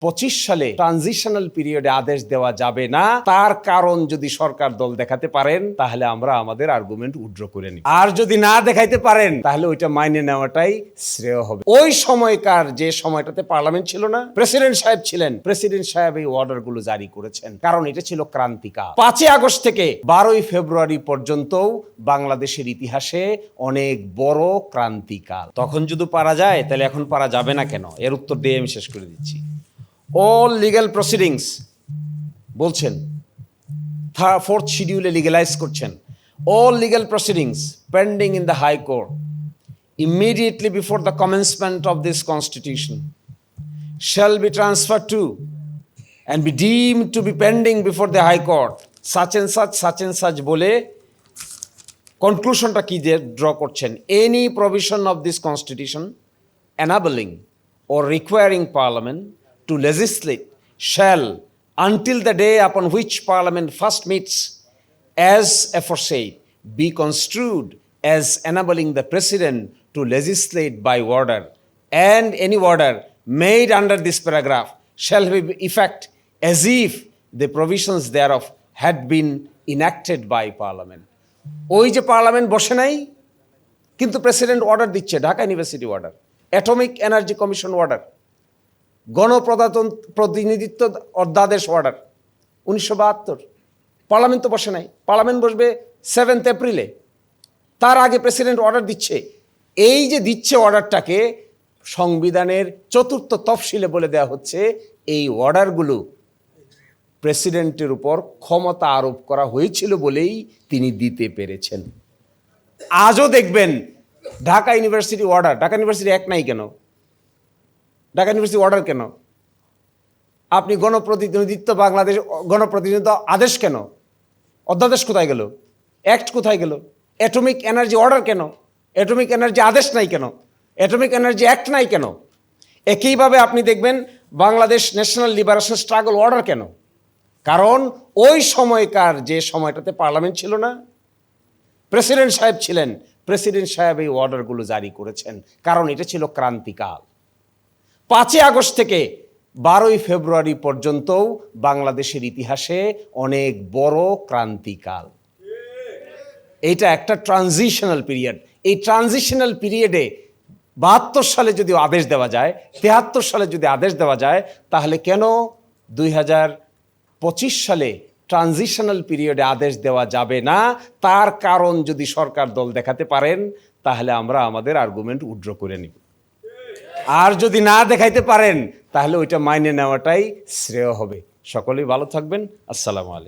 সালে ট্রানজিশনাল পিরিয়ডে আদেশ দেওয়া যাবে না, তার কারণ যদি সরকার দল দেখাতে পারেন তাহলে আমরা আমাদের আর্গুমেন্ট উইথড্র করে নিব। আর যদি না দেখাইতে পারেন তাহলে ওইটা মাইনে নেওয়াটাই শ্রেয় হবে। ওই সময়কার যে সময়টাতে পার্লামেন্ট ছিল না, প্রেসিডেন্ট সাহেব ছিলেন, প্রেসিডেন্ট সাহেব এই অর্ডার গুলো জারি করেছেন, কারণ এটা ছিল ক্রান্তিকাল। 5 আগস্ট থেকে 12 ফেব্রুয়ারি পর্যন্তও বাংলাদেশের ইতিহাসে অনেক বড় ক্রান্তিকাল। তখন যদি পারা যায় তাহলে এখন পারা যাবে না কেন? এর উত্তর দিয়ে আমি শেষ করে দিচ্ছি। all legal proceedings বলছেন, 4th শিডিউলে লিগ্যালাইজ করছেন, all legal proceedings pending in the high court immediately before the commencement of this constitution shall be transferred to and be deemed to be pending before the high court such and such বলে কনক্লুশনটা কি দিয়ে draw করছেন? any provision of this constitution enabling or requiring parliament to legislate shall, until the day upon which Parliament first meets, as aforesaid, be construed as enabling the President to legislate by order, and any order made under this paragraph shall have effect as if the provisions thereof had been enacted by Parliament. ওই যে parliament বসে নাই, কিন্তু president order দিচ্ছে, Dhaka university order, atomic energy commission order, গণপ্রতিনিধিত্ব অধ্যাদেশ order 1972। Parliament তো বসে নাই, পার্লামেন্ট বসবে 7 এপ্রিলে। তার আগে প্রেসিডেন্ট অর্ডার দিচ্ছে। এই যে দিচ্ছে অর্ডারটাকে সংবিধানের 4th তফসিলে বলে দেওয়া হচ্ছে এই অর্ডারগুলো প্রেসিডেন্টের উপর ক্ষমতা আরোপ করা হয়েছিল বলেই তিনি দিতে পেরেছেন। আজও দেখবেন Dhaka university order, Dhaka university এক নাই কেন? ঢাকা ইউনিভার্সিটি অর্ডার কেন? আপনি গণপ্রতিনিধিত্ব, বাংলাদেশ গণপ্রতিনিধিত্ব আদেশ কেন? অধ্যাদেশ কোথায় গেল? অ্যাক্ট কোথায় গেল? অ্যাটমিক এনার্জি অর্ডার কেন? অ্যাটমিক এনার্জি আদেশ নাই কেন? অ্যাটমিক এনার্জি অ্যাক্ট নাই কেন? একইভাবে আপনি দেখবেন Bangladesh national liberation struggle order কেন? কারণ ওই সময়কার যে সময়টাতে পার্লামেন্ট ছিল না, প্রেসিডেন্ট সাহেব ছিলেন, প্রেসিডেন্ট সাহেব এই অর্ডারগুলো জারি করেছেন, কারণ এটা ছিল ক্রান্তিকাল। 5 আগস্ট থেকে 12 ফেব্রুয়ারি পর্যন্তও বাংলাদেশের ইতিহাসে অনেক বড় ক্রান্তিকাল। এইটা একটা ট্রানজিশনাল পিরিয়ড। এই ট্রানজিশনাল পিরিয়ডে 72 সালে যদি আদেশ দেওয়া যায়, 73 সালে যদি আদেশ দেওয়া যায়, তাহলে কেন 2025 সালে ট্রানজিশনাল পিরিয়ডে আদেশ দেওয়া যাবে না, তার কারণ যদি সরকার দল দেখাতে পারেন তাহলে আমরা আমাদের আর্গুমেন্ট উইথড্র করে নিব। আর যদি না দেখাইতে পারেন তাহলে ওইটা মাইনে নেওয়াটাই শ্রেয় হবে। সকলেই ভালো থাকবেন। আসসালামু আলাইকুম।